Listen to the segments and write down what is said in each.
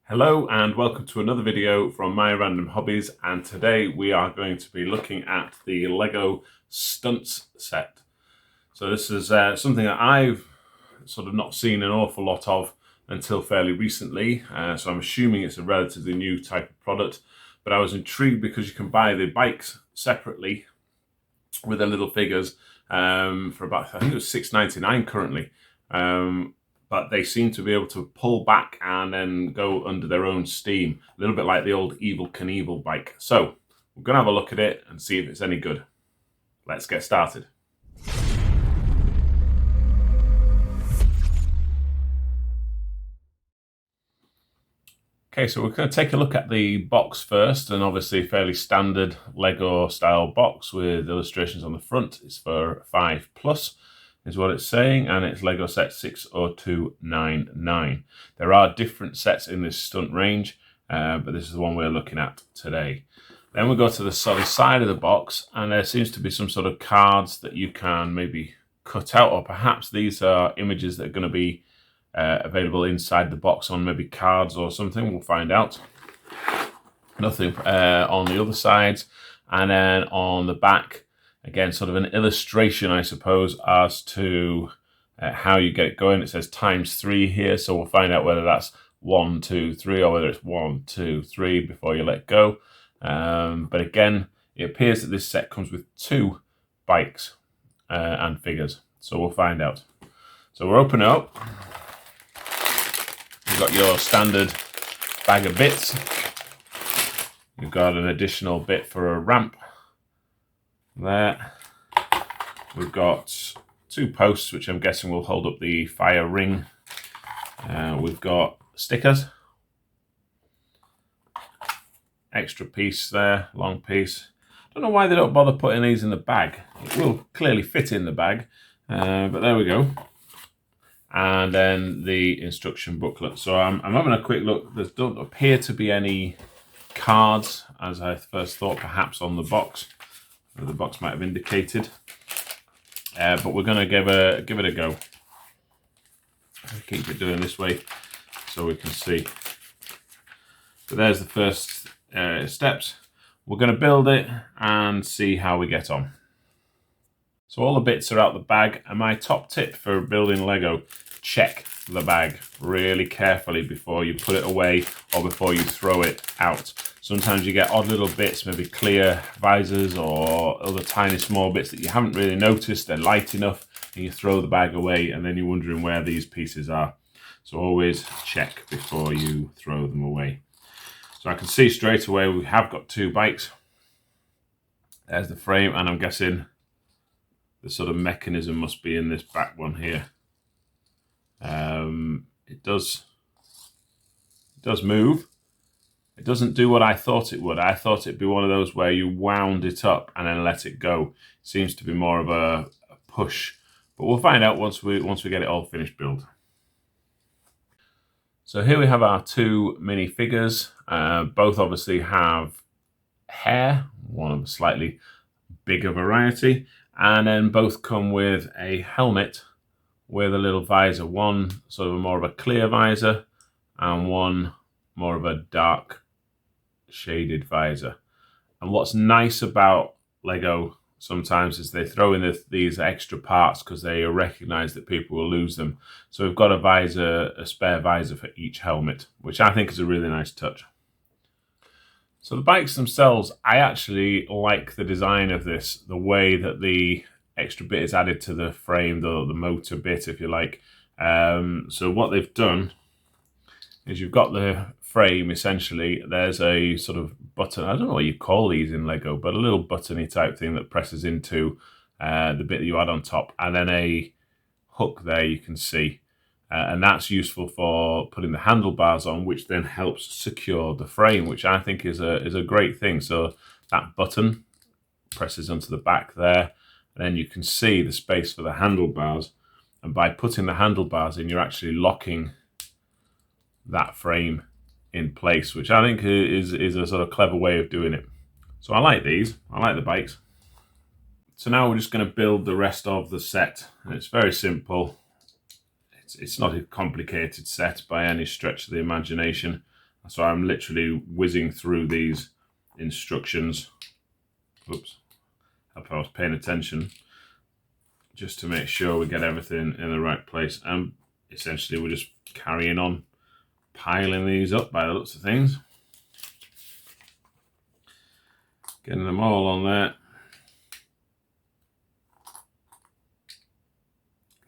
Hello and welcome to another video from My Random Hobbies, and today we are going to be looking at the Lego Stuntz set. So this is something that I've sort of not seen an awful lot of until fairly recently, so I'm assuming it's a relatively new type of product, but I was intrigued because you can buy the bikes separately with their little figures for about, I think it was $6.99 currently. But they seem to be able to pull back and then go under their own steam, a little bit like the old Evel Knievel bike. So we're going to have a look at it and see if it's any good. Let's get started. Okay, so we're going to take a look at the box first, and obviously a fairly standard Lego style box with illustrations on the front. It's for 5+. Is what it's saying, and it's Lego set 60299. There are different sets in this stunt range, but this is the one we're looking at today. Then we go to the side of the box, and there seems to be some sort of cards that you can maybe cut out, or perhaps these are images that are going to be available inside the box on maybe cards or something. We'll find out. Nothing on the other sides, and then on the back, again, sort of an illustration, I suppose, as to how you get it going. It says ×3 here, so we'll find out whether that's 1, 2, 3, or whether it's 1, 2, 3 before you let go. But again, it appears that this set comes with 2 bikes and figures, so we'll find out. So we're opening it up. You've got your standard bag of bits. You've got an additional bit for a ramp. There, we've got 2 posts, which I'm guessing will hold up the fire ring. We've got stickers, extra piece there, long piece. Don't know why they don't bother putting these in the bag. It will clearly fit in the bag, but there we go. And then the instruction booklet. So I'm having a quick look. There don't appear to be any cards, as I first thought, perhaps on the box. The box might have indicated, but we're going to give it a go. I'll keep it doing this way so we can see. So there's the first steps. We're going to build it and see how we get on. So all the bits are out the bag, and my top tip for building Lego: check the bag really carefully before you put it away or before you throw it out. Sometimes you get odd little bits, maybe clear visors or other tiny small bits that you haven't really noticed. They're light enough and you throw the bag away, and then you're wondering where these pieces are. So always check before you throw them away. So I can see straight away we have got 2 bikes. There's the frame, and I'm guessing the sort of mechanism must be in this back one here. It does move. It doesn't do what I thought it would. I thought it'd be one of those where you wound it up and then let it go. It seems to be more of a push, but we'll find out once we get it all finished build. So here we have our 2 mini figures. Both obviously have hair, one of a slightly bigger variety, and then both come with a helmet with a little visor. One sort of more of a clear visor, and one more of a dark shaded visor. And what's nice about Lego sometimes is they throw in these extra parts because they recognize that people will lose them. So we've got a spare visor for each helmet, which I think is a really nice touch. So the bikes themselves, I actually like the design of this, the way that the extra bit is added to the frame, the motor bit, if you like. So what they've done is you've got the frame, essentially. There's a sort of button, I don't know what you call these in Lego, but a little buttony type thing that presses into the bit that you add on top, and then a hook there you can see. And that's useful for putting the handlebars on, which then helps secure the frame, which I think is a great thing. So that button presses onto the back there, and then you can see the space for the handlebars. And by putting the handlebars in, you're actually locking that frame in place, which I think is a sort of clever way of doing it. So I like these. I like the bikes. So now we're just going to build the rest of the set. And it's very simple. It's not a complicated set by any stretch of the imagination. So I'm literally whizzing through these instructions. Oops, if I was paying attention, just to make sure we get everything in the right place. And essentially we're just carrying on piling these up by the looks of things. Getting them all on there.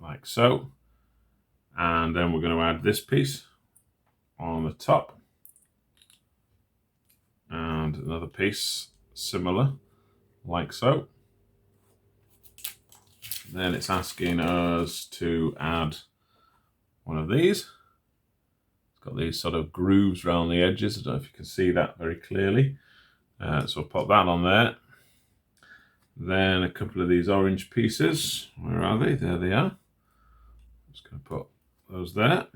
Like so. And then we're going to add this piece on the top. And another piece similar, like so. Then it's asking us to add one of these. It's got these sort of grooves around the edges. I don't know if you can see that very clearly. So I'll pop that on there. Then a couple of these orange pieces. Where are they? There they are. I'm just going to put those there.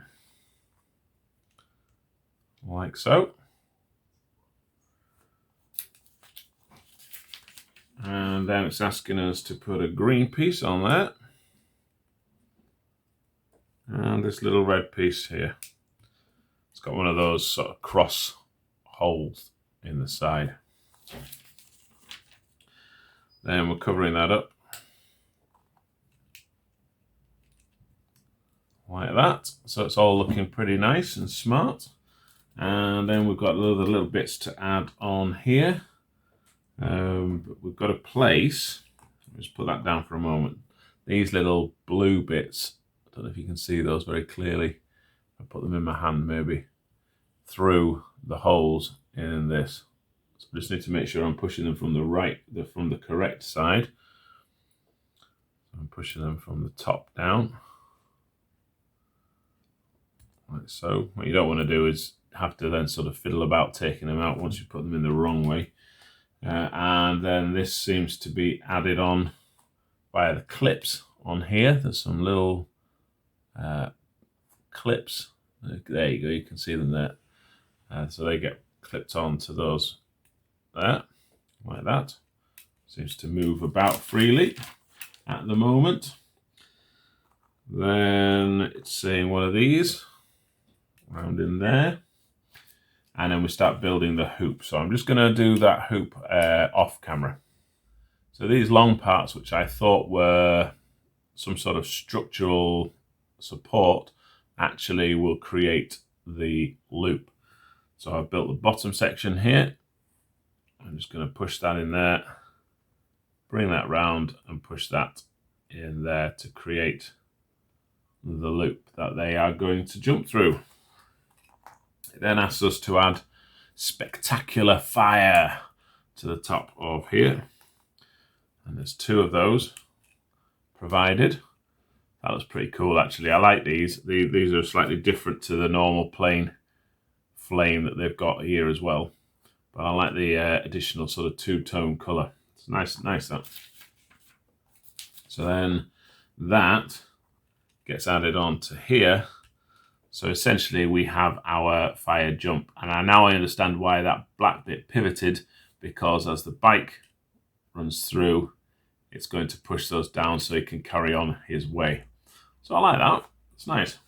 Like so. And then it's asking us to put a green piece on there. And this little red piece here. It's got one of those sort of cross holes in the side. Then we're covering that up. Like that. So it's all looking pretty nice and smart. And then we've got little bits to add on here. But we've got a place, let's put that down for a moment. These little blue bits, I don't know if you can see those very clearly. I'll put them in my hand maybe, through the holes in this. So I just need to make sure I'm pushing them from from the correct side. I'm pushing them from the top down. Like so. What you don't want to do is have to then sort of fiddle about taking them out once you put them in the wrong way. And then this seems to be added on via the clips on here. There's some little clips. There you go, you can see them there. So they get clipped on to those there, like that. Seems to move about freely at the moment. Then it's saying one of these around in there. And then we start building the hoop. So I'm just going to do that hoop off camera. So these long parts, which I thought were some sort of structural support, actually will create the loop. So I've built the bottom section here. I'm just going to push that in there, bring that round and push that in there to create the loop that they are going to jump through. It then asks us to add spectacular fire to the top of here. And there's two of those provided. That was pretty cool actually. I like these. These are slightly different to the normal plain flame that they've got here as well. But I like the additional sort of two-tone colour. It's nice that. So then that gets added on to here. So essentially we have our fire jump. And now I understand why that black bit pivoted, because as the bike runs through, it's going to push those down so he can carry on his way. So I like that. It's nice.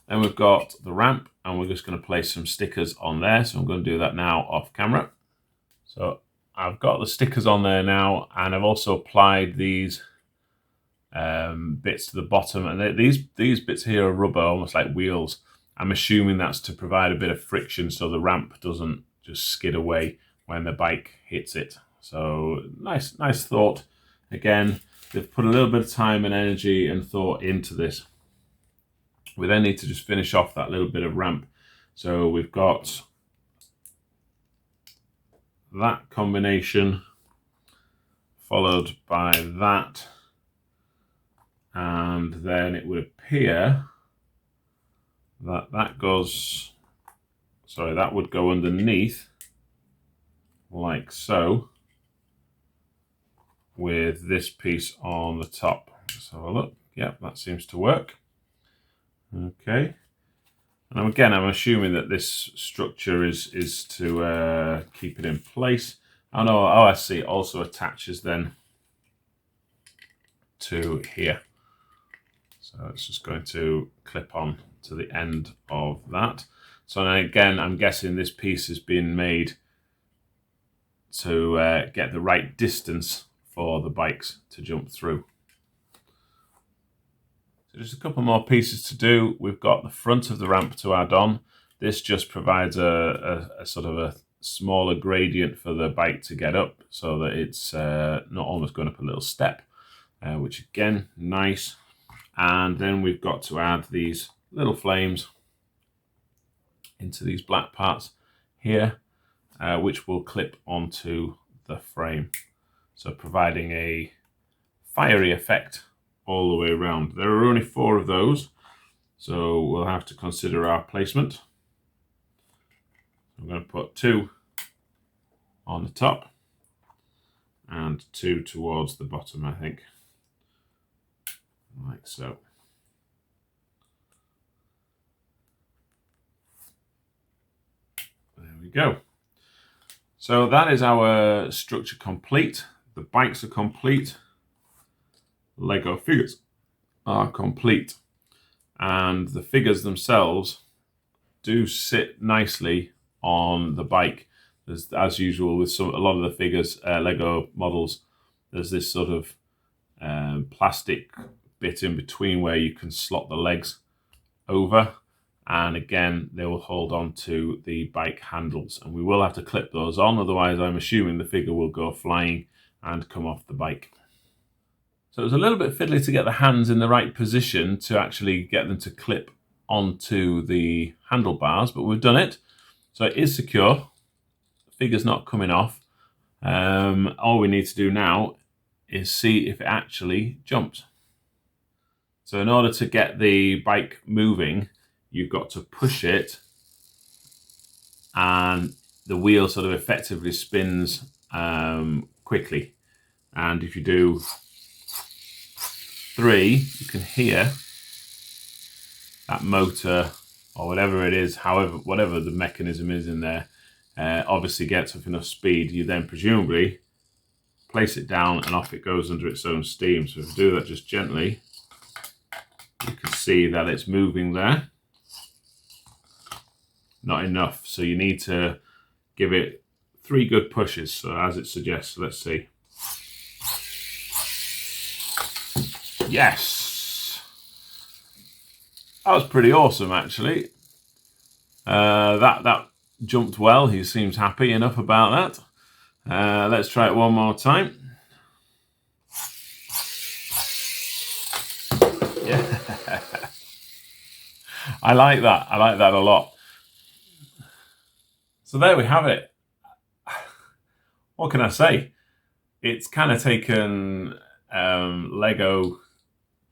Then we've got the ramp, and we're just going to place some stickers on there. So I'm going to do that now off camera. So I've got the stickers on there now, and I've also applied these bits to the bottom, and these bits here are rubber, almost like wheels. I'm assuming that's to provide a bit of friction so the ramp doesn't just skid away when the bike hits it. So nice thought. Again, they've put a little bit of time and energy and thought into this. We then need to just finish off that little bit of ramp. So we've got that combination followed by that, and then it would appear that that would go underneath like so, with this piece on the top. Let's have a look. Yep, that seems to work. Okay. And again, I'm assuming that this structure is to keep it in place. Oh no, I see, it also attaches then to here. So it's just going to clip on to the end of that. So again, I'm guessing this piece has been made to get the right distance for the bikes to jump through. So just a couple more pieces to do. We've got the front of the ramp to add on. This just provides a sort of a smaller gradient for the bike to get up so that it's not almost going up a little step, which again, nice. And then we've got to add these little flames into these black parts here, which will clip onto the frame. So providing a fiery effect all the way around. There are only 4 of those, so we'll have to consider our placement. I'm going to put 2 on the top and 2 towards the bottom, I think, like so. There we go. So that is our structure complete. The bikes are complete. Lego figures are complete. And the figures themselves do sit nicely on the bike. As usual with a lot of the figures, Lego models, there's this sort of plastic bit in between where you can slot the legs over, and again they will hold on to the bike handles, and we will have to clip those on, otherwise I'm assuming the figure will go flying and come off the bike. So it was a little bit fiddly to get the hands in the right position to actually get them to clip onto the handlebars, but we've done it. So it is secure. The figure's not coming off. All we need to do now is see if it actually jumps. So in order to get the bike moving, you've got to push it and the wheel sort of effectively spins quickly. And if you do 3, you can hear that motor or whatever it is, whatever the mechanism is in there, obviously gets up enough speed. You then presumably place it down and off it goes under its own steam. So if you do that just gently, you can see that it's moving there. Not enough, so you need to give it 3 good pushes, so as it suggests. Let's see. Yes! That was pretty awesome, actually. That jumped well. He seems happy enough about that. Let's try it one more time. Yeah. I like that. I like that a lot. So there we have it. What can I say? It's kind of taken Lego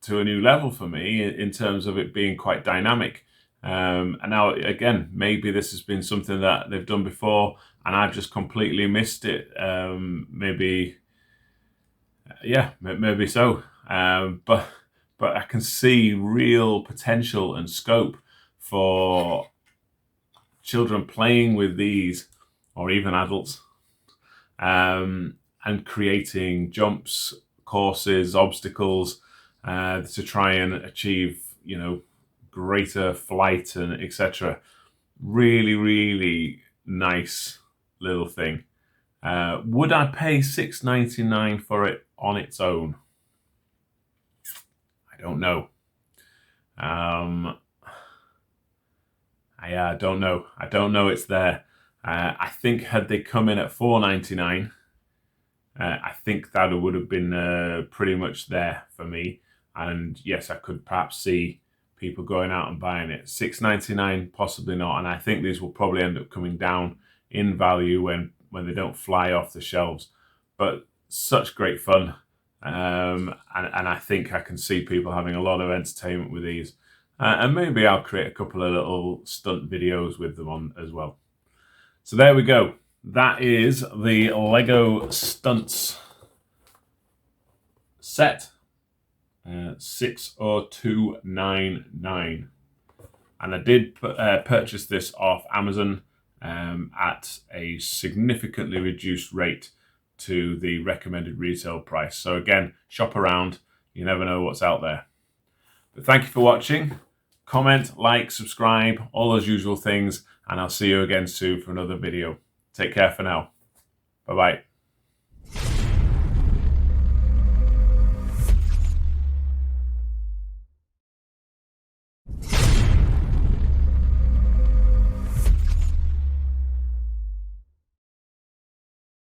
to a new level for me in terms of it being quite dynamic. And now, again, maybe this has been something that they've done before and I've just completely missed it. Maybe so. But I can see real potential and scope for children playing with these, or even adults, and creating jumps, courses, obstacles to try and achieve, greater flight and etc. Really, really nice little thing. Would I pay $6.99 for it on its own? I don't know. I don't know. I don't know it's there. I think had they come in at $4.99, I think that would have been pretty much there for me. And yes, I could perhaps see people going out and buying it. $6.99, possibly not. And I think these will probably end up coming down in value when they don't fly off the shelves. But such great fun. And I think I can see people having a lot of entertainment with these. And maybe I'll create a couple of little stunt videos with them on as well. So there we go. That is the Lego Stuntz set. 60299. And I did purchase this off Amazon at a significantly reduced rate to the recommended retail price. So again, shop around. You never know what's out there. But thank you for watching. Comment, like, subscribe, all those usual things, and I'll see you again soon for another video. Take care for now. Bye-bye.